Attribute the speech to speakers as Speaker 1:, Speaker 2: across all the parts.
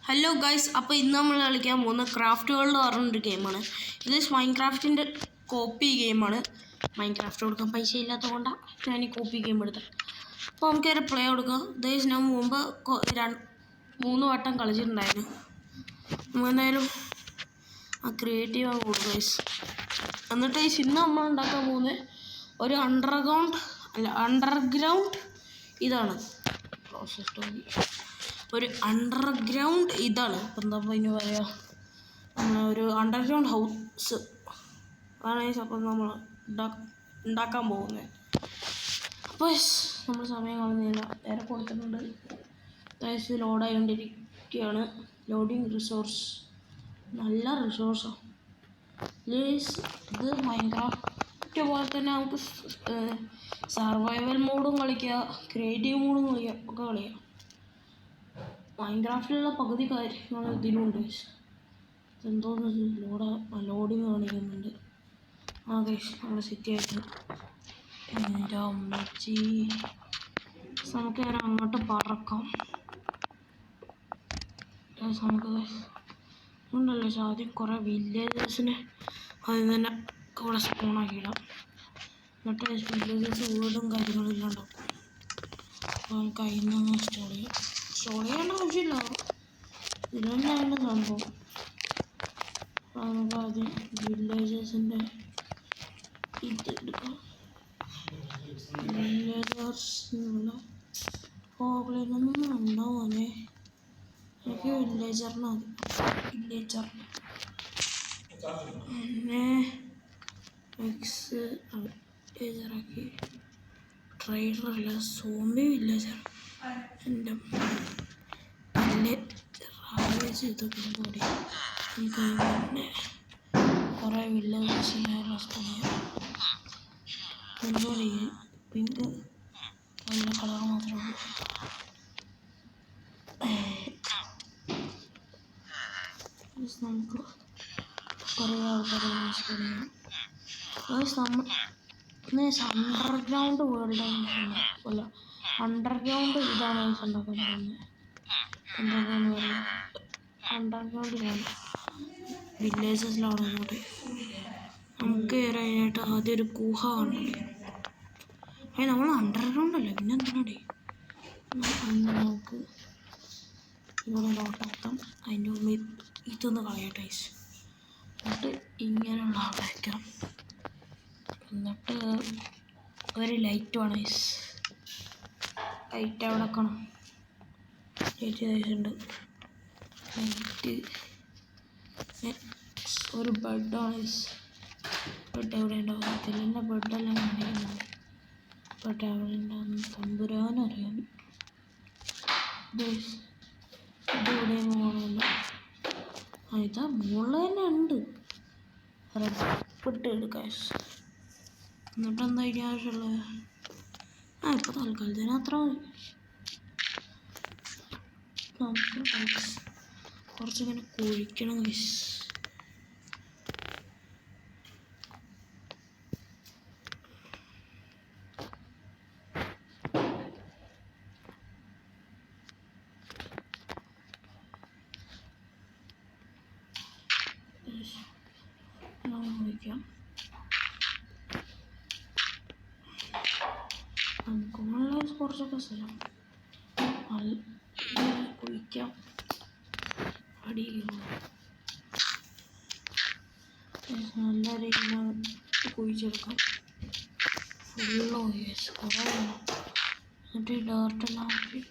Speaker 1: Hello guys, അപ്പോൾ ഇന്ന് നമ്മൾ കളിക്കാൻ പോകുന്ന ക്രാഫ്റ്റ് വേൾഡ് പറഞ്ഞൊരു ഗെയിമാണ്. ഇത് മൈൻക്രാഫ്റ്റിൻ്റെ കോപ്പി ഗെയിമാണ്. മൈൻക്രാഫ്റ്റ് കൊടുക്കാൻ പൈസ ഇല്ലാത്തത് കൊണ്ടാണ് ഞാൻ ഈ കോപ്പി ഗെയിം എടുത്തത്. അപ്പോൾ നമുക്കൊരു പ്ലേ കൊടുക്കാം. ഗൈസ്, ഞാൻ മുമ്പ് 3 വട്ടം കളിച്ചിട്ടുണ്ടായിരുന്നു. നമുക്ക് എന്തായാലും ക്രിയേറ്റീവ് ആകും ഗൈസ്. എന്നിട്ട് ഈ ഇന്ന് നമ്മൾ ഉണ്ടാക്കാൻ പോകുന്നത് ഒരു അണ്ടർഗ്രൗണ്ട് ഇതാണ് പ്രോസസ്. ഒരു അണ്ടർഗ്രൗണ്ട് ഇതാണ് ഇപ്പം എന്താ ഇതിന് പറയുക, ഒരു അണ്ടർഗ്രൗണ്ട് ഹൗസ് ആണ്. അപ്പം നമ്മൾ ഉണ്ടാക്കാൻ പോകുന്നത്. അപ്പോൾ നമ്മൾ സമയം കളഞ്ഞില്ല, നേരെ കൊടുത്തിട്ടുണ്ട്. അത്യാവശ്യം ലോഡായിക്കൊണ്ടിരിക്കുകയാണ്. ലോഡിങ് റിസോഴ്സ്, നല്ല റിസോഴ്സാണ്. ഇത് മൈൻക്രാഫ്റ്റ് പോലെ തന്നെ നമുക്ക് സർവൈവൽ മോഡും കളിക്കുക, ക്രിയേറ്റീവ് മോഡും കളിക്കാം, ഒക്കെ കളിക്കാം. മൈൻക്രാഫ്റ്റിലുള്ള പകുതി കാര്യങ്ങൾ ഇതിലുണ്ട്. എന്തോന്ന് ലോഡിങ് കാണിക്കുന്നുണ്ട്. ആ ഗൈസ്, നമ്മുടെ സിറ്റി ആയിട്ട് എൻ്റെ അമ്മച്ചി. നമുക്ക് നേരെ അങ്ങോട്ട് പറക്കാം. നമുക്ക് ഉണ്ടല്ലോ ആദ്യം കുറേ വില്ലേജേഴ്സിനെ അതിൽ തന്നെ കൂടെ സ്പോണാക്കിയിടാം. എന്നിട്ട് വില്ലേജേഴ്സ് വീടും കാര്യങ്ങളും ഇല്ലാണ്ടാവും. അപ്പോൾ നമുക്ക് അതിൽ നിന്ന് ഇൻസ്റ്റാൾ ചെയ്യേണ്ട ആവശ്യമില്ല, ഇത് തന്നെയാണ് സംഭവം. നമുക്ക് ആദ്യം വില്ലേജേഴ്സിൻ്റെ ഇതെടുക്കാം. വില്ലേജേഴ്സിനുള്ള ഹോബിലൊന്നും ഉണ്ടാവുമേ. എനിക്ക് വില്ലേജറിന് മതി. പിന്നെ വില്ലേജറാക്കി ട്രൈഡറല്ല, സോംബി വില്ലേജർ. എൻ്റെ റാവേജ് ഇതൊക്കെ കൂടി പിന്നെ കുറേ വില്ലേജസിൻ്റെ എന്തുകൂടി പിങ്ക് നല്ല കളർ മാത്രമേ ഉള്ളൂ. നമുക്ക് കുറേ ആൾക്കാരെ അണ്ടർഗ്രൗണ്ട് വേൾഡാണ്. അല്ല, അണ്ടർഗ്രൗണ്ട് ഇതാണ് ഉണ്ടാക്കാൻ പോകുന്നത്. എന്താണെന്ന് പറയുക, അണ്ടർഗ്രൗണ്ടിലാണ് വില്ലേജസിലാണ്. അങ്ങോട്ട് നമുക്ക് കയറാനായിട്ട് ആദ്യം ഒരു ഗുഹ കണ്ടില്ലേ. നമ്മൾ അണ്ടർഗ്രൗണ്ട് അല്ലേ, പിന്നെ എന്തിനാടി. നമുക്ക് ഇവിടെ ലോട്ടാക്കാം. അതിൻ്റെ ഉള്ളിൽ ഇതൊന്ന് കളയട്ടെ. എന്നിട്ട് ഇങ്ങനെയുള്ള അവിടെ വയ്ക്കാം. എന്നിട്ട് ഒരു ലൈറ്റ് വേണം. ലൈറ്റ് അവിടെ വെക്കണം. ലൈറ്റ് ചെയ്തിട്ടുണ്ട്. ലൈറ്റ് ഒരു ബെഡാണ്. ബെഡ് എവിടെ ഉണ്ടാവും? ഇതിലെന്നെ ബെഡെല്ലാം കാണിക്കുന്നുണ്ട്. ബെഡ് എവിടെ ഉണ്ടാകുന്നു തമ്പുരാനറിയാം. ഇതെവിടെയും പോകണമല്ലോ. ഇതാ മുകളിൽ തന്നെ ഉണ്ട്. റെഡ് എടുക്കാം. എന്നിട്ട് എന്താ ഇതിന് ആവശ്യമുള്ളത്? ഇപ്പോൾ തൽക്കാലത്തിന് അത്ര മതി. നമുക്ക് കുറച്ചിങ്ങനെ കുഴിക്കണം. കുഴിക്കാം. നമുക്ക് നല്ല കുറച്ചൊക്കെ സ്ഥലം കുഴിക്കാം. അടിയിൽ നല്ല രീതിയിൽ കുഴിച്ചെടുക്കാം. ഫുള്ളോ കുറേ വേണം. എന്നിട്ട് ഈ ഡേർട്ടെല്ലാം ആക്കി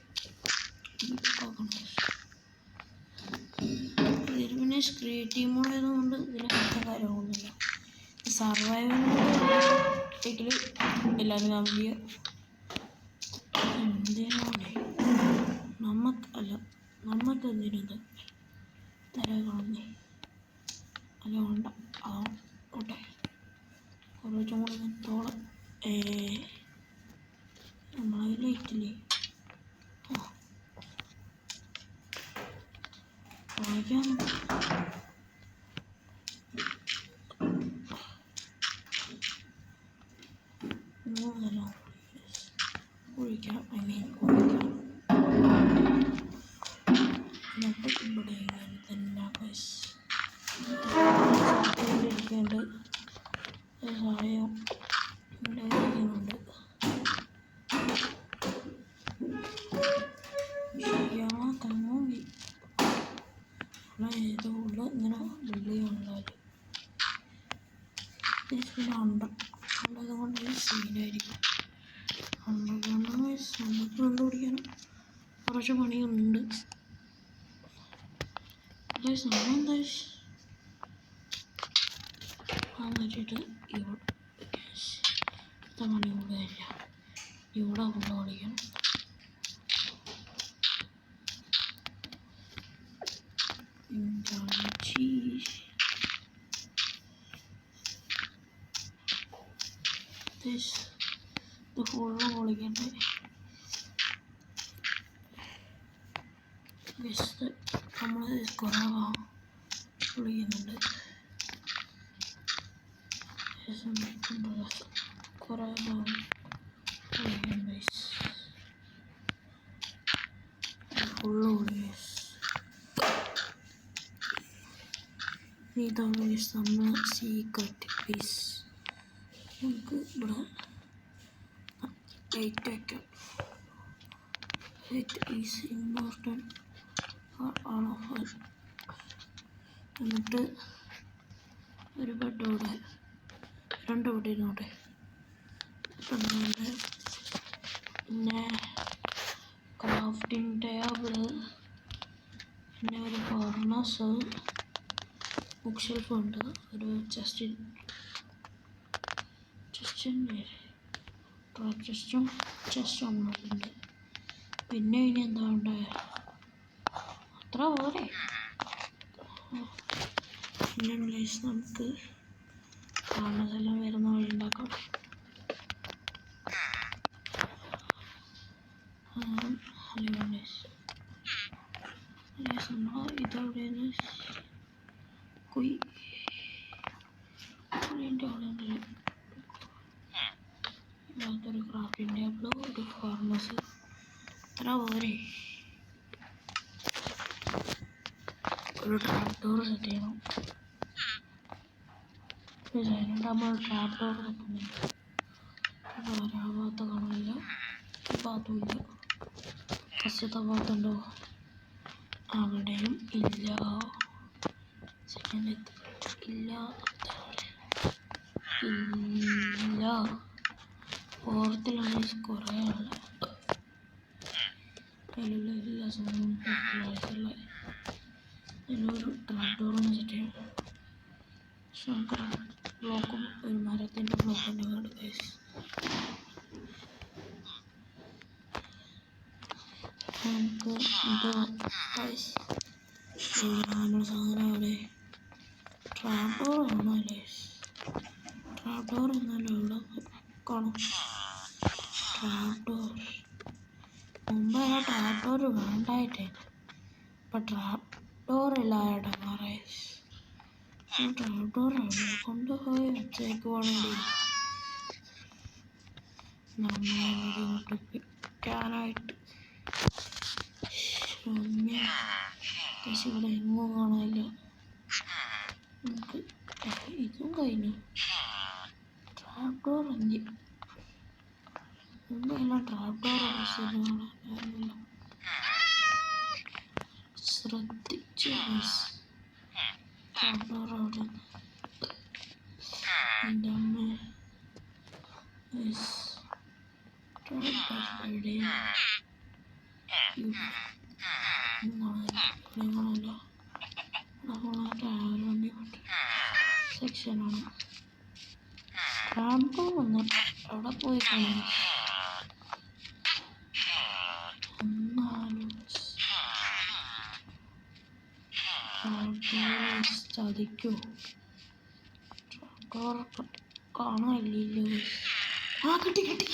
Speaker 1: ഇതിൽ പിന്നെ ക്രിയേറ്റീവ് മോഡ് ആയതുകൊണ്ട് ഇതിൽ അങ്ങനത്തെ കാര്യങ്ങളൊന്നുമില്ല. സർവൈവൽ മോഡിൽ എല്ലാവരും കാണിക്കുക. എന്തിനാണ് നമുക്ക് എന്തിനത് തരകളൊന്നേ അല്ല വേണ്ട. ഓട്ടെ കുറച്ചും കൂടെ എത്തോളം നമ്മളതിൽ ലൈറ്റില്ലേ. വായിക്കാം. ഒഴിക്കാം. എന്നിട്ട് ഇവിടെ തെങ്ങി ഏതോ ഉള്ള ഇങ്ങനെ ബിൽഡ് ചെയ്യാനുള്ളത് പിന്നെ ഉള്ളത് കൊണ്ട് സീനായിരിക്കും. നമുക്ക് കണ്ടുപിടിക്കാനും കുറച്ച് പണിയുണ്ട്. സമയം എന്നിട്ട് ഇവിടെ പണി കൂടുതലില്ല. ഇവിടെ കൊണ്ടുപിടിക്കണം. ഇത് ഫുള്ള് പൊളിക്കണ്ടേ. നമ്മൾ കുറേ പൊളിക്കുന്നുണ്ട്. കുറേ പൊളിക്കണ്ട ഫുള്ള് പൊളി. ഇതാണ് നമ്മൾ സീക്രട്ട് പീസ്. നമുക്ക് ഇവിടെ ലൈറ്റ് വയ്ക്കാം. It is important for all of us. എന്നിട്ട് ഒരു ബെഡോടെ 2 ബെഡിനോടെ പിന്നെ ക്രാഫ്റ്റിംഗ് ടേബിള്, പിന്നെ ഒരു ഫർണസ്, ബുക്ക് ഷെൽഫ് ഉണ്ട്, ഒരു ചെസ്റ്റും ഉണ്ട്. പിന്നെ ഇനി എന്താ ഉണ്ട്? അത്ര പോരെ. പിന്നെ നമുക്ക് കാണുന്നതെല്ലാം വരുന്ന വഴി ഉണ്ടാക്കാം. ഇതെവിടെയാണ്? ഒരു ക്രാഫ്റ്റിംഗ് ടേബിൾ, ഒരു ഫർണസ്, അത്ര പോരെ. ഒരു ട്രാപ്പ് ഡോർ സെറ്റ് ചെയ്യണം. നമ്മൾ ട്രാപ്പ് ഡോർ വെക്കുന്നുണ്ട്. ഒരാൾ ഭാഗത്ത് കാണില്ല, ഈ ഭാഗത്തുമില്ല. ഫസ്റ്റത്തെ ഭാഗത്തുണ്ടോ? അവിടെയും ഇല്ല. സെക്കൻഡ് ഇല്ല, ഇല്ല. ഫോർത്തിലാണ് കുറേ ഉള്ളത്. അതിലുള്ള എല്ലാ സാധനവും ഫോർത്തിലായിട്ടുള്ള അതിലൊരു ട്രാപ്പ് ഡോറൊന്ന് സെറ്റ് ചെയ്യണം. പക്ഷെ നമുക്ക് ബ്ലോക്കും ഒരു മരത്തിൻ്റെ ബ്ലോക്കിൻ്റെ കാർഡ് ഗൈസ്. നമുക്ക് നമ്മുടെ സാധനം അവിടെ ട്രാപ്പ് ഡോർ കാണാമല്ലേ? ട്രാപ്പ് ഡോർ എന്നാലും എവിടെ കാണും? ട്രാപ്പ് ഡോർ മുമ്പ് ട്രാപ്പ് ഡോർ വേണ്ടായിട്ടേ, ഇപ്പം ട്രാപ്പ് ഡോർ ഇല്ലാതെ മാറേ. ട്രാപ്പ് ഡോർ എവിടെ കൊണ്ടുപോയി വെച്ചേക്കുവാണെങ്കിൽ നമ്മളെ ബുദ്ധിമുട്ടിപ്പിക്കാനായിട്ട്. പക്ഷെ ഇവിടെ എങ്ങും കാണാനില്ല. നമുക്ക് ഇതും കഴിഞ്ഞു. ട്രാപ്പ് ഡോർ എന്തി മുമ്പെല്ലാം ട്രാപ്പ് ഡോർ കാണാനില്ല. ശ്രദ്ധിച്ചു ട്രാപ്പ് ഡോർ അവിടെ. എൻ്റെ അമ്മ സെക്ഷനാണ്. ട്രാപ്പ് ഡോർ വന്നിട്ട് അവിടെ പോയി കാണാം. ചതിക്കോ? കാണാനില്ലല്ലോ. കിട്ടി.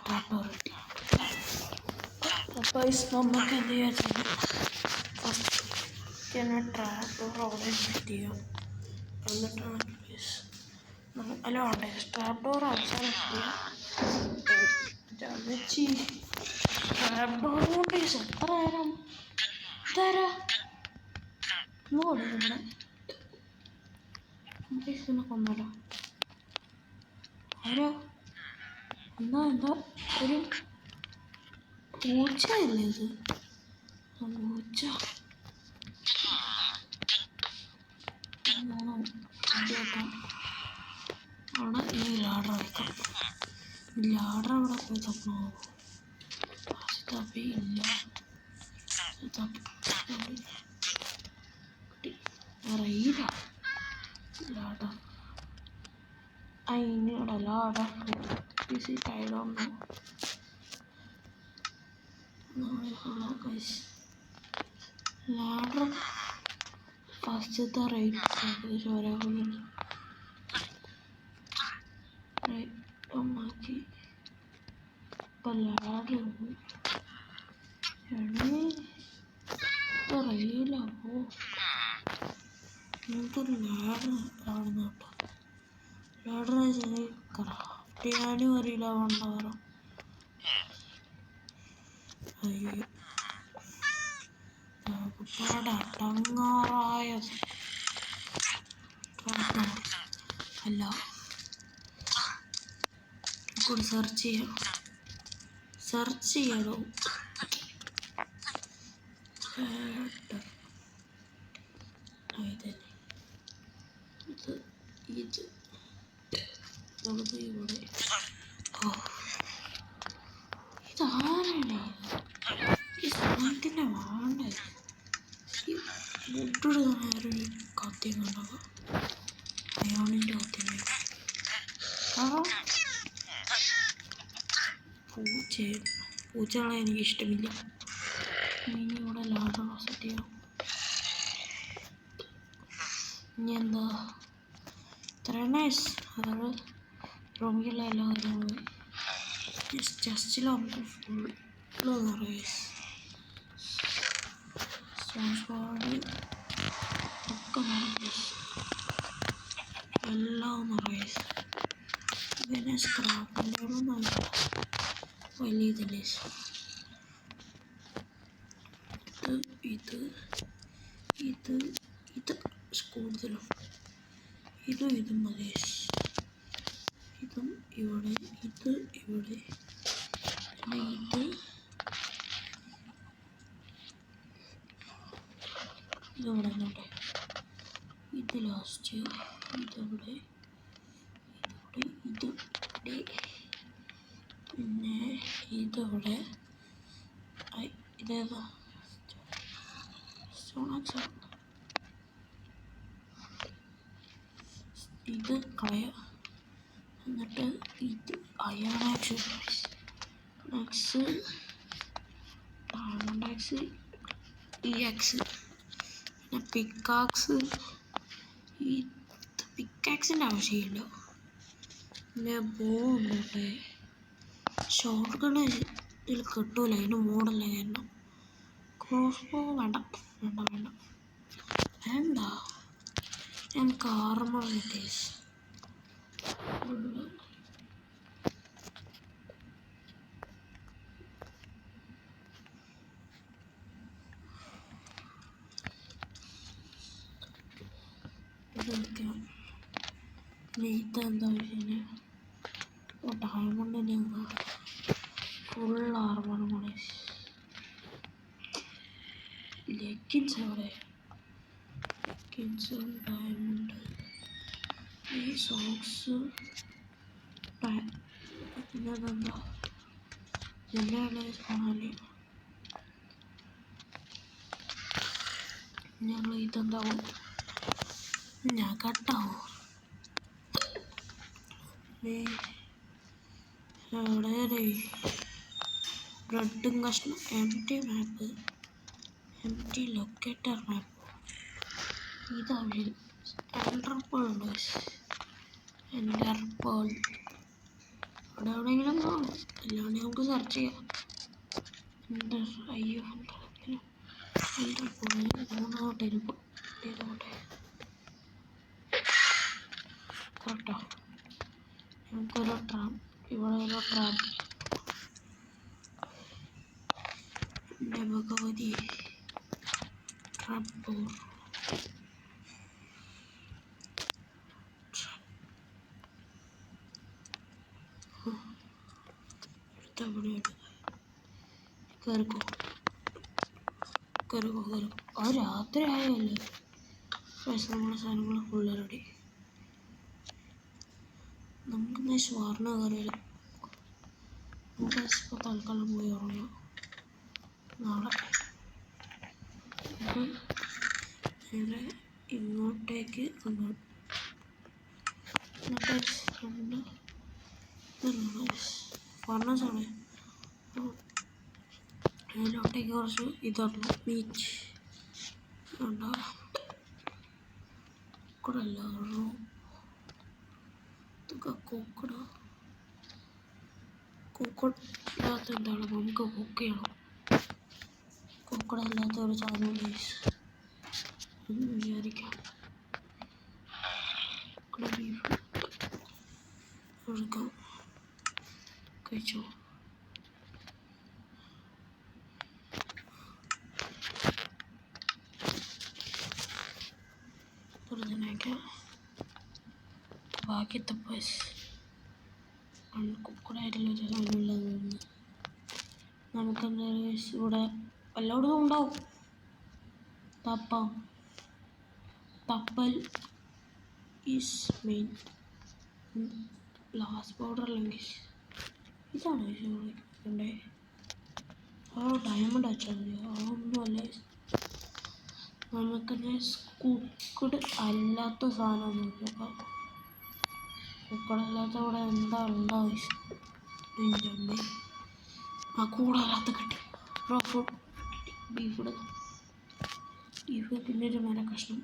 Speaker 1: ട്രാപ്പ് ഡോർ കിട്ടി. അപ്പോൾ നമുക്ക് എന്ത് ചെയ്യാൻ ഫസ്റ്റ് തന്നെ ട്രാപ്പ് ഡോർ അവിടെ സെറ്റ് ചെയ്യാം. എന്നിട്ടാണ് അല്ല വേണ്ടേ ട്രാപ്പ് ഡോർ അവസാനം ട്രാപ്പ് ഡോർ കൊണ്ട് എത്ര നേരം കൊടുക്കണ്ടേ? ഇതിനെ കൊന്നല്ലോ. ആരോ എന്താ ഒരു പൂച്ചയല്ലേ ഇത്? പൂച്ച അവിടെ ഈ ലാഡർ വെക്കാം. ലാഡർ അവിടെ പോയി തപ്പണോ? തപ്പി ഇല്ല. അറിയില്ല. ലാഡർ അതിനോടെ ലാഡർ ടൈഡോന്നോ ലാഡർ ഫസ്റ്റത്തെ റേറ്റ് ഏകദേശം ഒരേപോലെ മാറ്റി. ഇപ്പം ലാഡർ അറിയില്ല. അപ്പോൾ നമുക്കൊരു ലാഡർ അവിടെ കേട്ടോ. ലാഡർ വെച്ചാൽ ക്രാഫ്റ്റ് ചെയ്യാനും അറിയില്ല. വേണ്ട അയ്യോ അടങ്ങാറായ അല്ല. കൂടി സെർച്ച് ചെയ്യാലോ. ഇത് നമുക്ക് ഇവിടെ ഇതാരാണ് ഈ സാധനത്തിൻ്റെ വേണ്ട മുട്ടെടുക്കാൻ കത്തിയും കണ്ടത് അയാളിൻ്റെ കത്തിയ പൂച്ചകളെ എനിക്കിഷ്ടമില്ല. ഇനി ഇവിടെ ലാഡർ സെറ്റ് ചെയ്യാം. ഇനി എന്താ ഇത്ര നൈസ്. അതായത് റൂമിലുള്ള എല്ലാ കാര്യങ്ങളും ചെസ്റ്റിലാണ് ഫുള്ള് നിറയെ ഒക്കെ നിറയെ എല്ലാം നിറയെ. പിന്നെ സ്ക്രാപ്പിൻ്റെ ഒന്നും വലിയ ഇതില്ലേ. ഇത് കൂടുതലും ഇതും മതി. ഇതും ഇവിടെ ഇവിടെ പിന്നെ ഇതിവിടെ നോട്ടെ. ഇത് ലാസ്റ്റ് ഇതിവിടെ പിന്നെ ഇതിവിടെ ഇതേതാ ഇത് കളയാം. എന്നിട്ട് ഇത് അയോണാക്സ് ഡയമണ്ടാക്സ് EX പിന്നെ പിക്കാക്സിൻ്റെ ആവശ്യമില്ല. പിന്നെ ബോണ്ടോട്ടെ ഷോർട്ട് ഗണ് ഇതിൽ കിട്ടൂല. അതിന് മോഡല്ല കാരണം. ക്രോസ് ബോ വേണ്ട. നമുക്ക് ആർമർ കിട്ടീസ് ഇതെടുക്കാം. ഇതെന്താ വെച്ചാൽ ഡയമണ്ടിന് ഫുൾ ആർമർ കൂടെ. ലെഗിൻസ് അവിടെ ഡയമണ്ട് ഈ സോക്സ് പിന്നെന്താ ജനറൽ കാണാല്ലേ. ഞങ്ങൾ ഇതെന്താവും ഞാൻ കട്ടാവും. എവിടെ ബ്രെഡും കഷ്ണം എം ടി ലൊക്കേറ്റർ മാപ്പ്. ഇതാണ് എൻഡർപേൾ അവിടെ എവിടെയെങ്കിലും കാണും. അല്ലാണ്ട് നമുക്ക് സെർച്ച് ചെയ്യാം. കറക്റ്റോ നമുക്കൊരു ഇവിടെ ഒരു ട്രാപ്പ് എൻ്റെ ഭഗവതി ട്രാപ്പ് ഡോർ. കയറിക്കോ കയറിക്കോ കയറിക്കോ. അത് രാത്രി ആയല്ലേ. നമ്മുടെ സാധനങ്ങൾ ഫുള്ള് റെഡി. നമുക്ക് സ്വർണ്ണ കയറിയില്ല. നമുക്ക് ഇപ്പോൾ തൽക്കാലം പോയി ഉറങ്ങാം. നാളെ നേരെ ഇങ്ങോട്ടേക്ക് ഫർണസാണ്. അതിലോട്ടേക്ക് കുറച്ച് ഇതുണ്ട്, ബീച്ച് ഉണ്ടാകും. കൊക്കടല്ല, ഇതൊക്കെ കൊക്കടില്ലാത്ത എന്താണ് നമുക്ക് കുക്ക് ചെയ്യണം. കൊക്കടല്ലാത്ത ഒരു സാധനം എന്ന് വിചാരിക്കാം. ബീഫ് എടുക്കാം, കഴിച്ചോ. ഇതിനൊക്കെ ബാക്കിയത്തെ പൈസ കുക്കടായിട്ടുള്ള ഒരു സാധനമുള്ളത് തോന്നുന്നു. നമുക്കെന്തായാലും ഇവിടെ എല്ലായിടത്തും ഉണ്ടാവും. തപ്പൽ ഈസ് മെയിൻ. ഗ്ലാസ് പൗഡർ അല്ലെങ്കിൽ ഇതാണ് വിളിക്കണ്ടേ. ഡയമണ്ട് വെച്ചാൽ മതി. അതൊന്നുമല്ല, നമുക്കെന്നെ കുക്കഡ് അല്ലാത്ത സാധനം നോക്കാം. കുക്കടല്ലാത്ത ഇവിടെ എന്താ ഉണ്ടാവും. ആ കൂടല്ലാത്ത കിട്ടി. ബീഫ് പിന്നെ ഒരു മരക്കഷ്ണം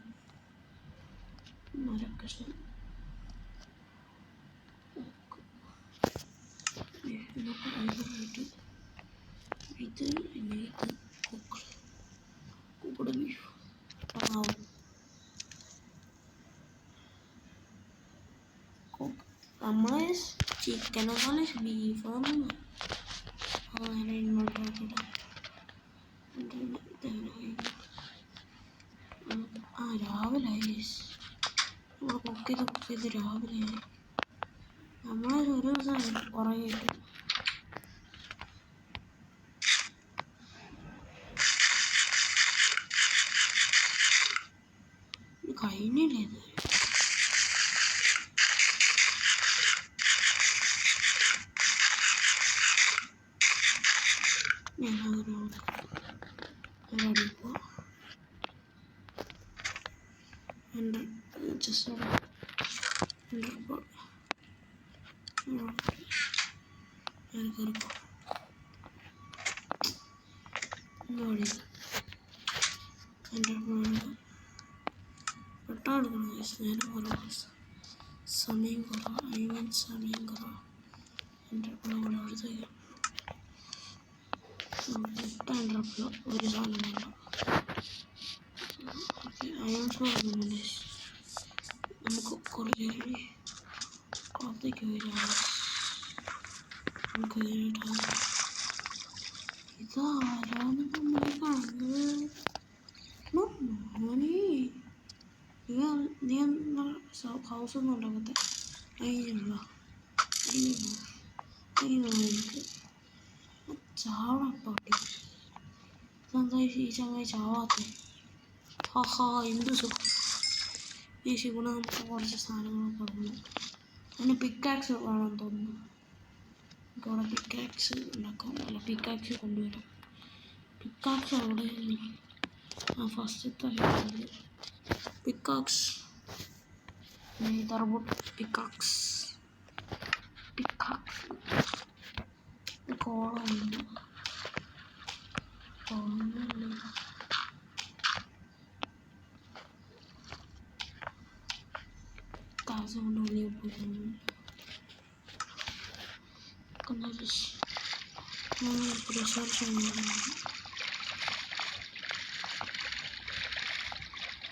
Speaker 1: ഇത് പിന്നെ ഇത് കുക്കട് ബീഫ്. നമ്മള് ചിക്കനൊക്കെ ബീഫാണ്. അങ്ങനെ ഇങ്ങോട്ടാക്കിയിട്ട് രാവിലെ നമ്മൾ കുക്ക് ചെയ്ത് രാവിലെ നമ്മളൊരു ദിവസം ഉറങ്ങിയിട്ട് കഴിഞ്ഞില്ലേ. സമയം കുറവ്. എൻ്റെ അടുത്തേക്ക് ഒരു സാധനം വേണ്ട. അയൺ ഫോർമുണ്ട്. നമുക്ക് കുറേ പുറത്തേക്ക് വരാം. നമുക്ക് ഇതാരാണ് നമ്മൾ കാണുന്നത്? നീ ഹൗസ് ഒന്നും ഉണ്ടാകത്തെ. എനിക്ക് ചാവണപ്പാട്ടി എന്താ ഈ ചങ്ങായി ചാവാത്ത? എന്ത് സുഖം. ഈ ശിവണ നമുക്ക് കുറച്ച് സാധനങ്ങളൊക്കെ ഉണ്ട്. അതിന് പിക്കാക്സ് വേണം തോന്നുന്നു. നമുക്ക് അവിടെ പിക്കാക്സ് ഉണ്ടാക്കാം. അല്ല, പിക്കാക്സ് കൊണ്ടുവരാം. പിക്കാക്സ് അവിടെ ഫസ്റ്റത്തെ പിക്കാക്സ് പിക്കാക്സ് കോളമുണ്ട്. കാശ് കൊണ്ട് വലിയ റിസർച്ച്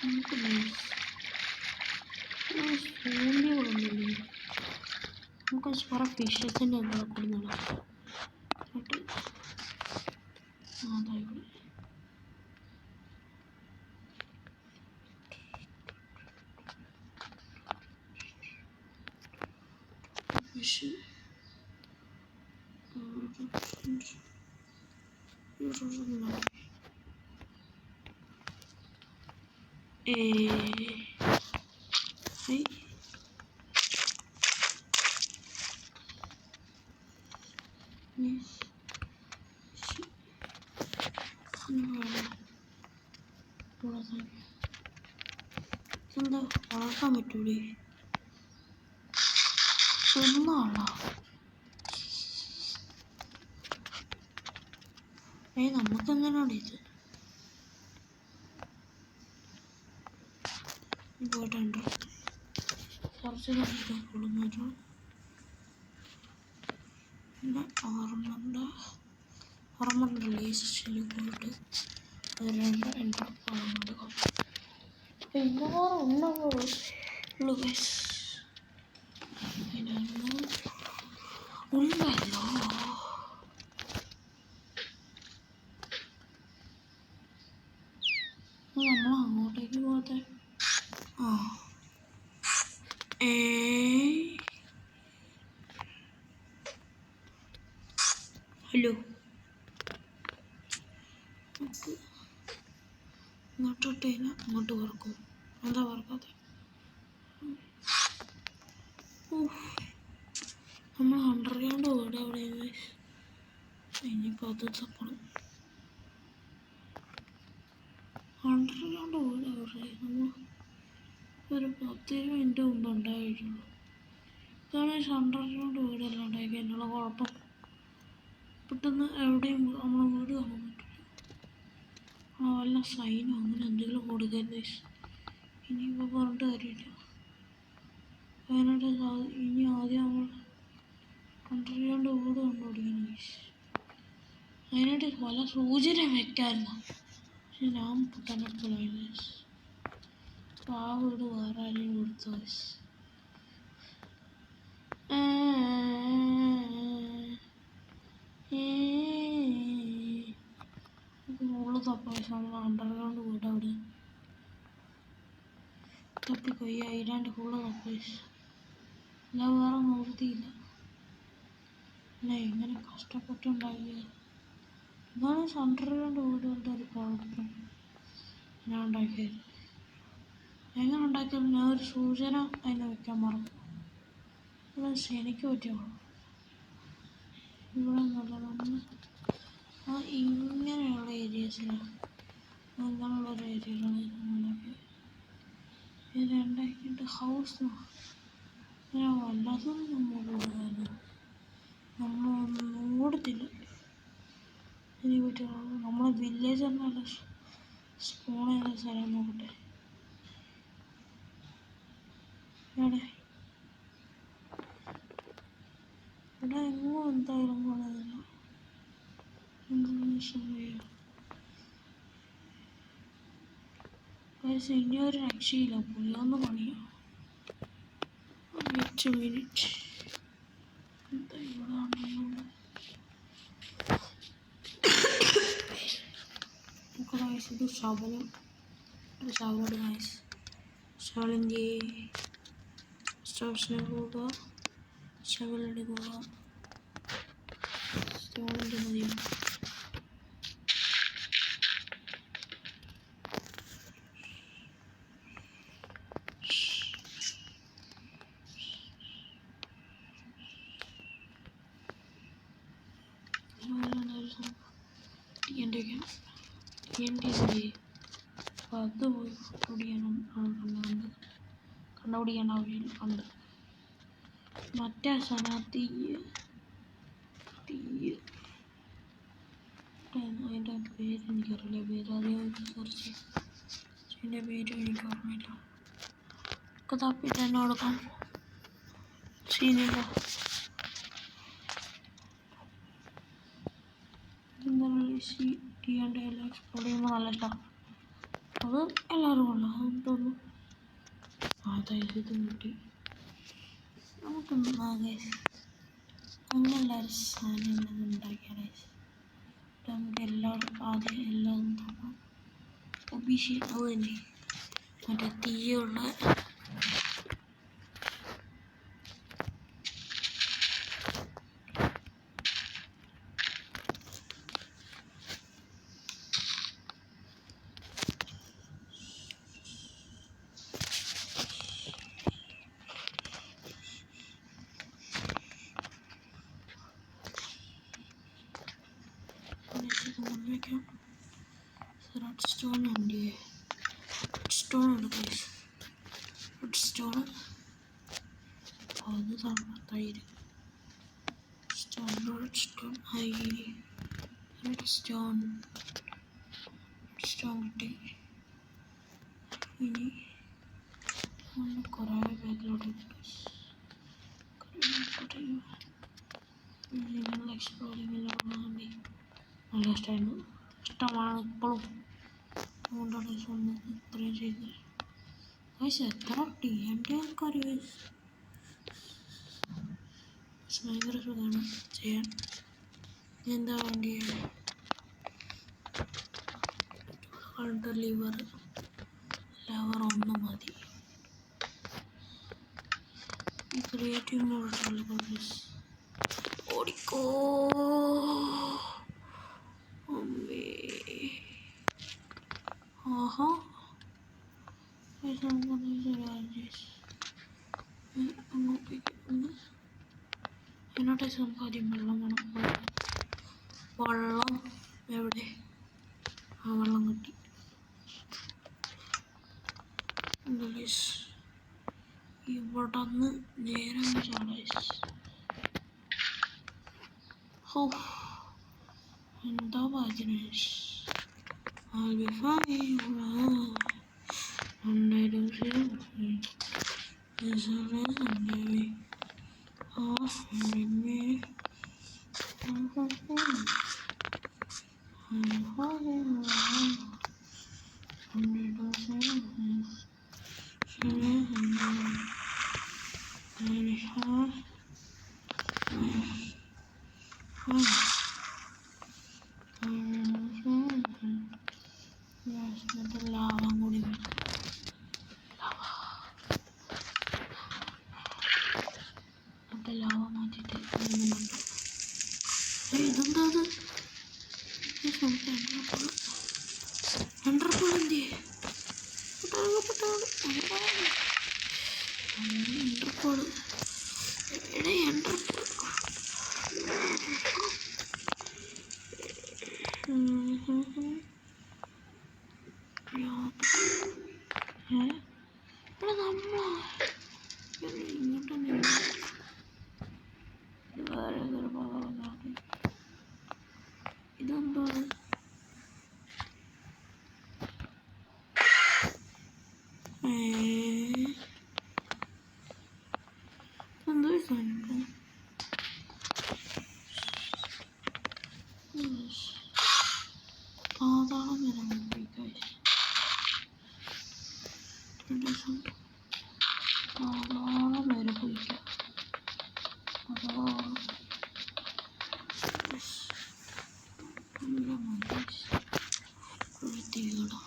Speaker 1: നമുക്ക് സൂര്യകളൊന്നുമില്ല. നമുക്ക് കുറേ ഫിഷസിൻ്റെ എന്തെങ്കിലും കൊടുക്കണം. അതായിക്കോട്ടെ. ഫിഷ് എന്താ വളർത്താൻ പറ്റൂലേ? ഒന്നാണോ? നമുക്കെങ്ങനെയാണ് ഇത്? പോയിട്ടുണ്ട് കുറച്ച് കൊടുക്കും. പിന്നെ ഓർമ്മണ്ട് ലേസിൽ പോയിട്ട് രണ്ട് എൻ്റെ കൊടുക്കാം. പിന്നെ ഉള്ളൂ ഉള്ളല്ലോ. നമ്മൾ അങ്ങോട്ടേക്ക് പോകാതെ ഹലോ ഇങ്ങോട്ടോട്ട് അങ്ങോട്ട് പറക്കും. എന്താ പറക്കാതെ? നമ്മൾ അണ്ടർഗ്രൗണ്ട് വീട് എവിടെയാണ്? ഇനിയിപ്പോൾ അത് തപ്പണം. അണ്ടർഗ്രൗണ്ട് വീട് എവിടെ? നമ്മൾ ഒരു 10 മിനിറ്റ് മുമ്പ് ഉണ്ടായിട്ടുള്ളൂ. ഇതാണ് അണ്ടർഗ്രൗണ്ട് വീടെല്ലാം ഉണ്ടാക്കി എന്നുള്ള കുഴപ്പം. പെട്ടെന്ന് എവിടെയും നമ്മളെ വീട് കാണാൻ പറ്റില്ല. വല്ല സൈനോ അങ്ങനെ എന്തെങ്കിലും കൊടുക്കരുത്. ഇനിയിപ്പോൾ പറഞ്ഞിട്ട് കാര്യമില്ല. അതിനായിട്ട് ഇനി ആദ്യം നമ്മൾ അണ്ടർഗ്രൗണ്ട് വീട് കണ്ടുപിടിക്കണം. അതിനായിട്ട് പല സൂചന വെക്കായിരുന്നു. പക്ഷെ ഞാൻ പുട്ടനെടുക്കലായിരുന്നു. അപ്പോൾ ആ വീട് വേറെ ആരെയും കൊടുത്തു. മുകളിൽ തപ്പാസ് നമ്മൾ അണ്ടർഗ്രൗണ്ട് വീട് അവിടെ തപ്പിപ്പോയി. അതിലാണ്ട് ഫുള്ള് തപ്പാസ്. അല്ല വേറെ നിവൃത്തിയില്ല. അല്ല എങ്ങനെ കഷ്ടപ്പെട്ടുണ്ടാക്കിയ ഇതാണ് അണ്ടർഗ്രൗണ്ട് വീടുകളുടെ ഒരു കുഴപ്പം. ഞാൻ ഉണ്ടാക്കിയത് എങ്ങനെ ഉണ്ടാക്കിയാലും ഞാൻ ഒരു സൂചന അതിനെ വെക്കാൻ മറന്നു. എനിക്ക് പറ്റിയോ ഇവിടെ നല്ല നമ്മൾ ഇങ്ങനെയുള്ള ഏരിയാസിലാണ് അങ്ങനെയുള്ളൊരു ഏരിയയിലാണ് ഉണ്ടാക്കിയത്. ഇത് ഉണ്ടാക്കിയിട്ട് ഹൗസ് ഞാൻ വല്ലതും നമ്മൾ കൊടുക്കായിരുന്നു. നമ്മളൊന്നും കൊടുത്തില്ല. ഇനി പറ്റുമോ? നമ്മളെ വില്ലേജ് എന്നല്ല സ്പോൺ ചെയ്ത സ്ഥലം നോക്കട്ടെ. ഇവിടെ എങ്ങും എന്തായാലും കൊള്ളതില്ല. ഇനി ഒരു രക്ഷയില്ല. പുള്ളൊന്ന് പണിയാ. 8 മിനിറ്റ് എന്താ ഇവിടെ ഇത് ശവലും ശവലോട് ശവലിൻ്റെ സ്റ്റോഴ്സിനെ പോവുക. ശവലെടുക്കുക. സ്റ്റോണിൻ്റെ മതിയോ? അപ്പോൾ അത് പോയി കണ്ടുപിടിക്കാൻ ആവശ്യം ഉണ്ട്. മറ്റേ സാധനം അതിൻ്റെ പേര് എനിക്കറിയില്ല. പേര് ആദ്യം സെർച്ച് ചെയ്യും. അതിൻ്റെ പേര് എനിക്ക് ഓർമ്മയില്ല. ഒക്കെ തപ്പിട്ട് തന്നെ കൊടുക്കാം. സീനില്ല. എല്ലാം എക്സ്പ്ലോർ ചെയ്യുമ്പോൾ നല്ല ഇഷ്ടമാണ്. അത് എല്ലാവരും കൊള്ളാം. അതെന്ന് തോന്നുന്നു. അതായത് ഇത് കിട്ടി. നമുക്കെല്ലാവരും സാധനങ്ങൾ ഉണ്ടാക്കിയാണ്. നമുക്ക് എല്ലാവരും ആദ്യം എല്ലാം നോക്കാം. ഒബിഷി അത് തന്നെ മറ്റേ തീയുള്ള റെഡ് സ്റ്റോൺ ഉണ്ട്. റെഡ് സ്റ്റോൺ ഉണ്ട് ഗൈസ്. റെഡ് സ്റ്റോൺ അത് തൈര് stone. Red stone I read stone കിട്ടി. ഇനി കുറേ ബാക്കിലോട്ട് നിങ്ങൾ എക്സ്പ്ലോറിങ്ങിലാണ് നല്ല ഇഷ്ടമാണ് ഇപ്പോഴും. അതുകൊണ്ടാണ് ഇത്രയും ചെയ്തത്. ഗൈസ് എത്ര TNT ആൾക്കാർ ഭയങ്കര സുഖമാണ് ചെയ്യാൻ. എന്താ വേണ്ടിയാണ് ലിവർ 1 മതി. ക്രിയേറ്റീവ് മോഡുള്ള ഓടിക്കോ. ആഹാ എന്നോട്ടെ ആദ്യം വെള്ളം വേണം. വെള്ളം എവിടെ? ആ വെള്ളം കിട്ടി. ഇവിടെ നിന്ന് നേരെ എന്താ പാചനേഷ് ലാവാൻ കൂടി ലാവ മാറ്റിട്ട് ഇതെന്താ അത്? എൻട്രപ്പോൾ എന്ത് എൻട്രപ്പോൾ എടേ എൻട്രപ്പോൾ ഇതെന്തോ എന്തോ സാധനം പാതാളം വരാൻ പാതാളം വരെ പോയിക്കാം. വൃത്തികേടാ.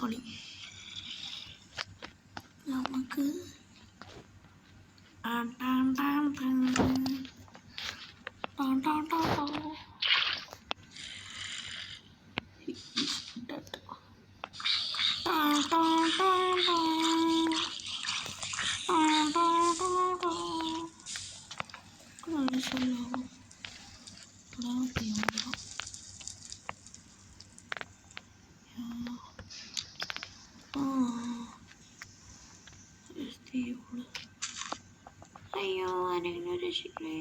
Speaker 1: കളി നമുക്ക് അയ്യോ ആരെങ്കിലും രക്ഷിക്കണേ.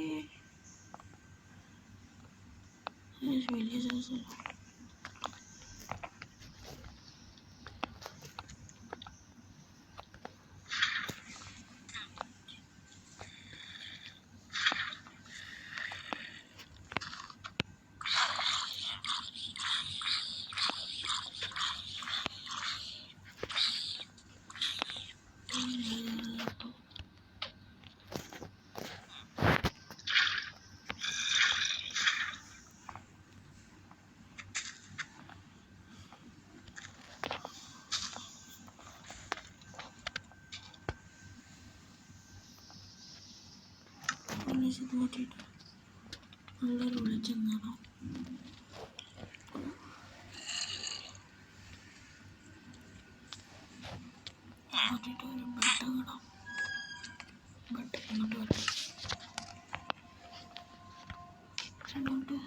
Speaker 1: വലിയ ദിവസം ഇത് മാറ്റിയിട്ട് നല്ലൊരു വെളിച്ചം കാണാം. മാറ്റിയിട്ട് ഒരു ബെഡ് കാണാം. ബെഡ് ഇങ്ങോട്ട് വരാം. ഇങ്ങോട്ട്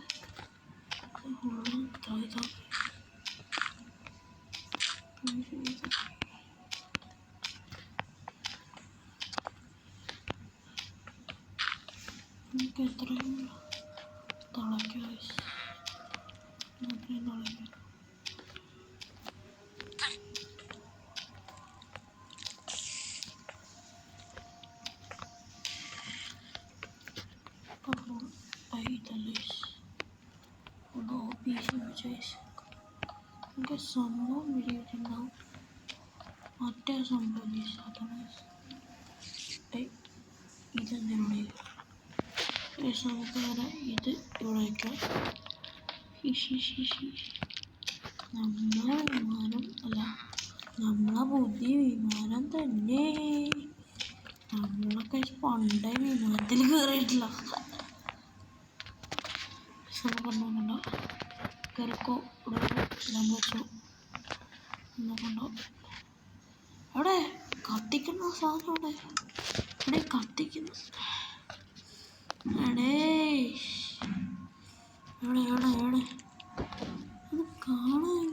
Speaker 1: നമുക്ക് എത്രയും തിളയ്ക്കുക. അത്രയും തിളയ്ക്കുക. നമുക്ക് സംഭവം വിരിയിട്ടുണ്ടാവും. മറ്റേ സംഭവം ഇതെന്തിനാണ് നമുക്ക് നേരെ ഇത് ഇവിടെ വയ്ക്കാം. നമ്മളെ വിമാനം അല്ല, നമ്മളെ പുതിയ വിമാനം തന്നെ. നമ്മളൊക്കെ പണ്ടേ വിമാനത്തിൽ കയറിയിട്ടില്ല. കണ്ടോ കയറിക്കോ. ഇവിടെ ഇടാൻ വെച്ചു. കണ്ടോ അവിടെ കത്തിക്കുന്ന സാധനം. അവിടെ കത്തിക്കുന്നു. എവിടെ അത് കാണാൻ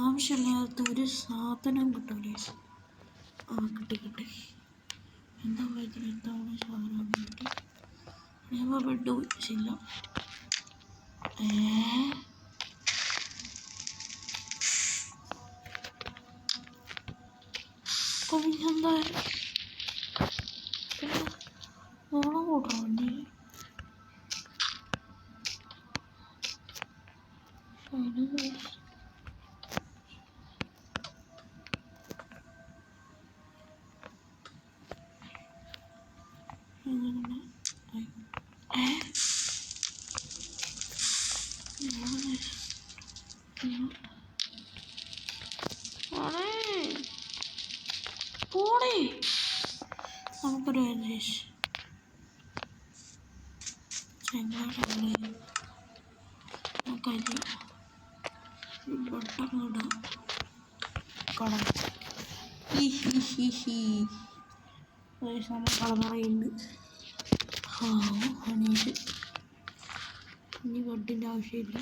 Speaker 1: ആവശ്യമില്ലാത്ത ഒരു സാധനം കിട്ടൂലേ. കിട്ടി. എന്താ ഇതിന് എന്താണ് സാധനം കിട്ടി. ഞാൻ ബെഡ് വെച്ചില്ല. എന്താ ഓണം കൂട്ടണം വണ്ടി. നമുക്കൊരു കളമറയുണ്ട്. അണീറ്റ് ഇനി ബെഡിൻ്റെ ആവശ്യമില്ല.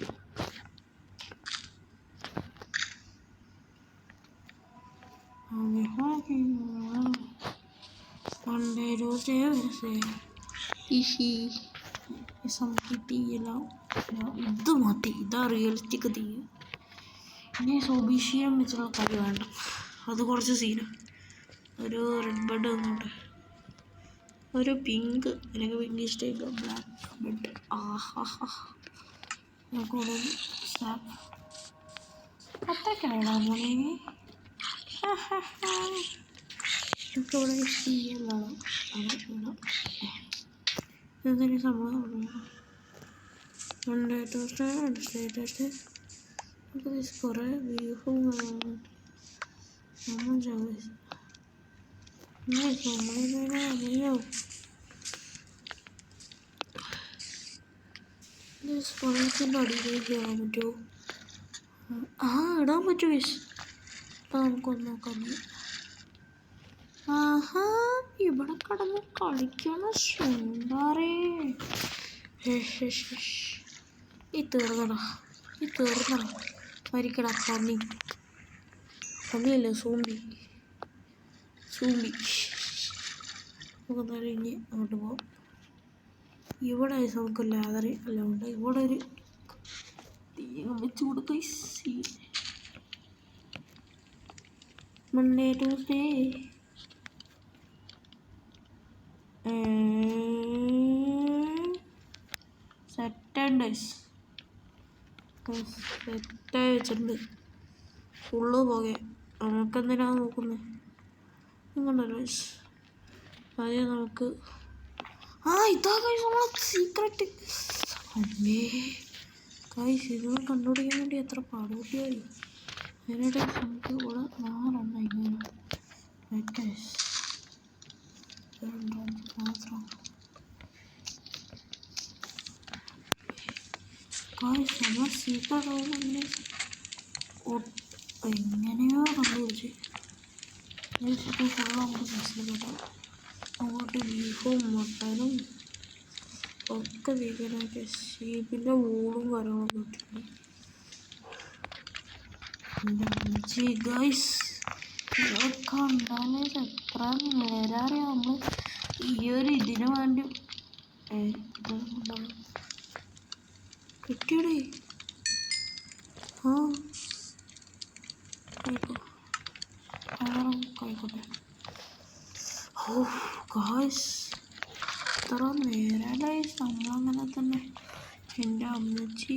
Speaker 1: ഇത് മതി. ഇതാ റിയലിസ്റ്റിക് തീ. ഇനി സോബീഷ്യം വെച്ചുള്ള കളി വേണ്ട. അത് കുറച്ച് സീന്. ഒരു റെഡ് ബെഡ് വന്നോട്ടെ. ഒരു പിങ്ക് അല്ലെങ്കിൽ പിങ്ക് സ്റ്റൈലോ ബ്ലാക്ക് ബെഡ്. നമുക്കിവിടെ അത്രയ്ക്കാണോ മോനെ. നമുക്കിവിടെ ചെയ്യലാണ്. എന്തെങ്കിലും സംഭവം കുറേ വ്യൂഹും അറിയോ. സ്വർണത്തിൻ്റെ അടിയിലേക്ക് കയറാൻ പറ്റുമോ? ഇടാൻ പറ്റുമോ? അപ്പം നമുക്കൊന്ന് നോക്കാം. ഇവിടെ കിടന്ന് കളിക്കണ ശൃംഗാരേ. ഈ തീർന്നടാ മരിക്കടാ പന്നിയല്ലേ സൂമ്പി. നമുക്ക് നേരെ ഇനി അങ്ങോട്ട് പോകാം. ഇവിടെ നമുക്ക് ലാദർ എല്ലാം ഉണ്ട്. ഇവിടെ ഒരു തീയം വെച്ച് കൊടുക്കുക. മൺഡേ ട്യൂസ്ഡേ സെറ്റായി വെച്ചിട്ടുണ്ട്. ഫുള്ള് പോകെ. നമുക്കെന്തിനാണ് നോക്കുന്നത്? നിങ്ങളുണ്ടല്ലോ ആദ്യം നമുക്ക് ഇതാ നമ്മളെ സീക്രട്ട്. അമ്മേ ഇത് കണ്ടുപിടിക്കാൻ വേണ്ടി എത്ര പാടുപെട്ടിയായി. അതിനിടെ നമുക്ക് ഇവിടെ 4 ഇങ്ങനെ മാത്രം നമ്മൾ സീക്രട്ട് എങ്ങനെയോ കണ്ടുപിടിച്ച് ഫുള്ള് നമുക്ക് മനസ്സിലാക്കാം. അങ്ങോട്ട് ബീഫും മട്ടനും ഒക്കെ വീക്കാനൊക്കെ ഷീപ്പിൻ്റെ വൂളും കാര്യങ്ങളൊക്കെ ഇട്ടിട്ടുണ്ട്. ഗൈസ് കണ്ടാലേ എത്ര നേരം നമ്മൾ ഈ ഒരു ഇതിനു വേണ്ടി കിട്ടിയടേ. ആയിക്കോട്ടെ. ഓ ഗൈസ് എത്ര നേരമായി നമ്മളങ്ങനെ തന്നെ. എൻ്റെ അമ്മച്ചി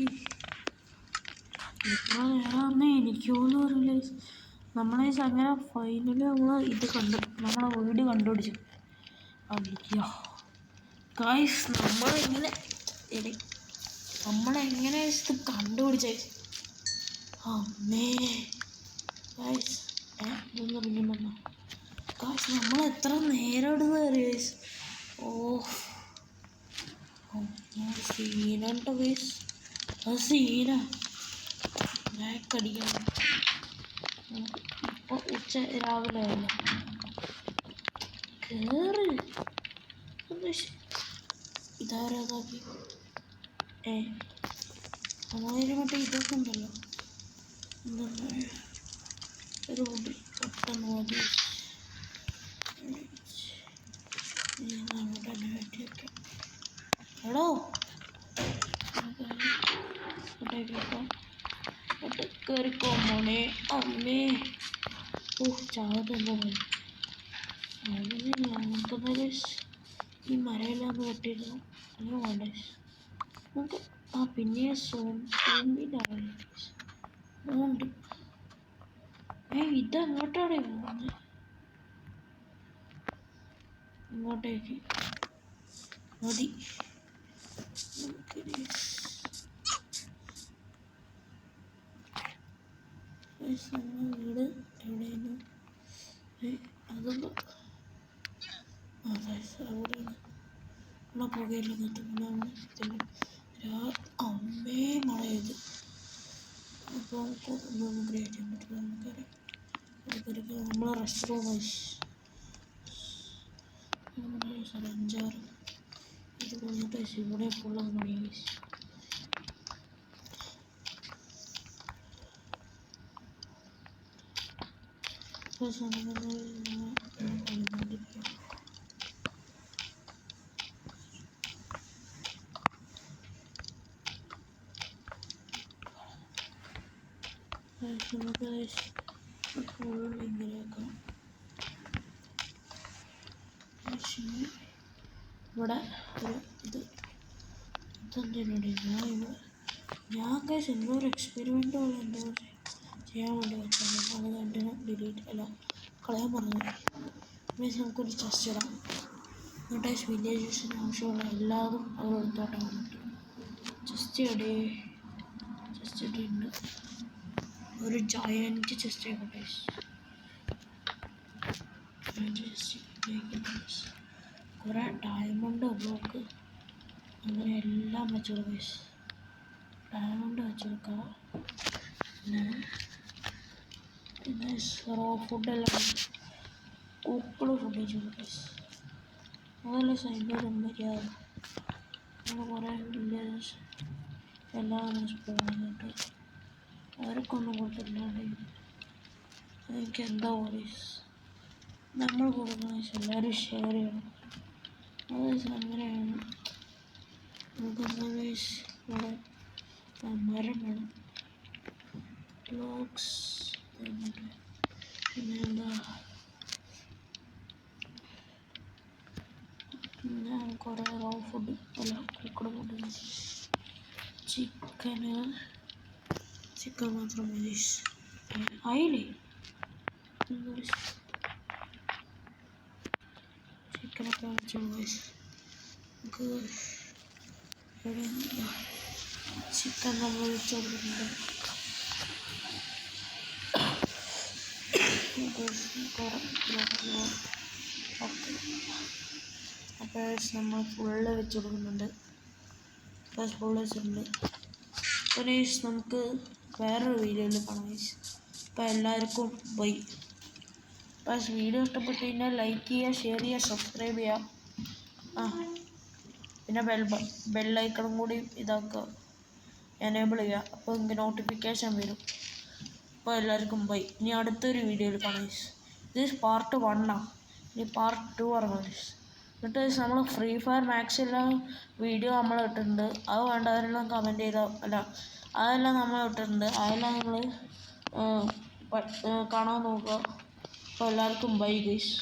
Speaker 1: എത്ര നേരമാണെന്ന് എനിക്ക് പോലും അറിയില്ല. നമ്മളെ അങ്ങനെ ഫൈനലി നമ്മൾ ഇത് നമ്മളെ വീട് കണ്ടുപിടിച്ചു. അയ്യോ ഗൈസ് നമ്മളെങ്ങനെ ഇത് കണ്ടുപിടിച്ചേ. അമ്മേ ഗൈസ് ഇതൊന്നും അറിഞ്ഞിട്ടുണ്ടോ ഗൈസ് നമ്മൾ എത്ര നേരം എടുത്ത് കയറി ഗൈസ്. സീനുണ്ടോ ഗൈസ്? അത് സീനാ ബാക്കടിക്കണം. ഇപ്പോൾ രാവിലെ ആയില്ല. കേറ് ഇതാരാതാക്കി അതായത് മറ്റേ ഇതൊക്കെ ഉണ്ടല്ലോ. എന്താ ഒരു കുട്ടി പെട്ടെന്ന് മതി. അങ്ങോട്ട് തന്നെ വെട്ടിയൊക്കെ എടോ കയറിക്കോ മോനെ. അമ്മേ ചാവതെന്താ പോലെ നമുക്കെന്നാല് ഈ മരയിലാന്ന് വെട്ടിയിരുന്നു. അങ്ങനെ വേണ്ടേ നമുക്ക് പിന്നെ സോമ്പിനുണ്ട്. ഇതെങ്ങോട്ടാണ് പോകുന്നത്? ഇങ്ങോട്ടേക്ക് മതി. വീട് എവിടെയാണ്? അതൊന്നും അവിടെയാണ്. നമ്മളെ പുകയില്ല നിർത്തുമ്പോൾ അമ്മേ മഴയത്. അപ്പോൾ നമുക്ക് ക്രിയേറ്റ് ചെയ്യാൻ പറ്റില്ല. നമുക്കറിയാം നമ്മളെ റെസ്റ്റ് റൂം 5-6 ഇത് കൊണ്ടിട്ട് ഇവിടെ ഫുള്ളാണ് മണി. നമുക്ക് ഫുൾ ഇങ്ങനെയാക്കാം. ഇവിടെ ഒരു ഇതെന്തിനുണ്ട്? ഞാൻ കഴിച്ച് എന്തോ ഒരു എക്സ്പെരിമെൻ്റ് പോലെ എന്തോ ചെയ്യാൻ വേണ്ടി വെച്ചാൽ അത് കണ്ടിന് ഡിലീറ്റ് അല്ല കളയാൻ പറഞ്ഞത്. മീൻസ് നമുക്കൊരു ചെസ്റ്റ് ഇടാം. എന്നിട്ട് വില്ലേജേഴ്സിന് ആവശ്യമുള്ള എല്ലാതും അവരെടുത്തോട്ടെ വന്നിട്ട് ചെസ്റ്റ് ഇട്ടിട്ടുണ്ട്. ഒരു ജയൻറ്റ് ചെസ്റ്റ് ആയിക്കോട്ടെ. കുറേ ഡയമണ്ട് ബ്ലോക്ക് അങ്ങനെ എല്ലാം വെച്ചുകൊടുക്കുക. ഡയമണ്ട് വെച്ചുകൊടുക്കുക. പിന്നെ റോ ഫുഡെല്ലാം കുക്കിൾ ഫുഡ് വെച്ച് കൊടുക്കുക. അതെല്ലാം സൈഡിൽ മര്യാദ അങ്ങനെ കുറേ വില്ലേജസ് എല്ലാം സ്പോണിട്ട് അവർക്കൊന്നും കൊടുത്തില്ലാണ്ട് എനിക്ക് എന്താ പോലീസ് നമ്മൾ കൊടുക്കുന്ന എല്ലാവരും ഷെയർ ചെയ്യണം. അത് അങ്ങനെയാണ്. നമുക്കെന്താ ഇവിടെ മരം വേണം. ബ്ലോക്സ് പിന്നെ എന്താ പിന്നെ കുറേ റോ ഫുഡ് അല്ല കുക്കഡ് ഫുഡ് ചിക്കൻ മാത്രം മതി. ആയില്ലേ ചിക്കനൊക്കെ വെച്ചോളൂ. നമുക്ക് ഇവിടെ ചിക്കൻ നമ്മൾ വെച്ച് കൊടുക്കുന്നുണ്ട്. ഓക്കെ അപ്പോൾ നമ്മൾ ഫുള്ള് വെച്ച് കൊടുക്കുന്നുണ്ട്. ഫുള്ള് വെച്ചിട്ടുണ്ട്. അപ്പോൾ ഗൈസ് നമുക്ക് വേറൊരു വീഡിയോയിൽ കാണാം ഗൈസ്. അപ്പോൾ എല്ലാവർക്കും ബൈ. ബസ് വീഡിയോ ഇഷ്ടപ്പെട്ട് കഴിഞ്ഞാൽ ലൈക്ക് ചെയ്യുക, ഷെയർ ചെയ്യുക, സബ്സ്ക്രൈബ് ചെയ്യുക. പിന്നെ ബെല്ലൈക്കണും കൂടി ഇതാക്കുക, എനേബിൾ ചെയ്യുക. അപ്പോൾ നിങ്ങൾക്ക് നോട്ടിഫിക്കേഷൻ വരും. അപ്പോൾ എല്ലാവർക്കും ബൈ. ഇനി അടുത്തൊരു വീഡിയോയിൽ കാണാം. ഇത് പാർട്ട് 1 ഇനി പാർട്ട് 2 ഇറങ്ങും. എന്നിട്ട് നമ്മൾ ഫ്രീ ഫയർ മാക്സിലെല്ലാം വീഡിയോ നമ്മൾ ഇട്ടിട്ടുണ്ട്. അത് വേണ്ടവരെല്ലാം കമൻറ്റ് ചെയ്താൽ അതെല്ലാം നമ്മൾ ഇട്ടിട്ടുണ്ട്. അതെല്ലാം നിങ്ങൾ കാണാൻ നോക്കുക. അപ്പോൾ എല്ലാവർക്കും ബൈ ഗൈസ്.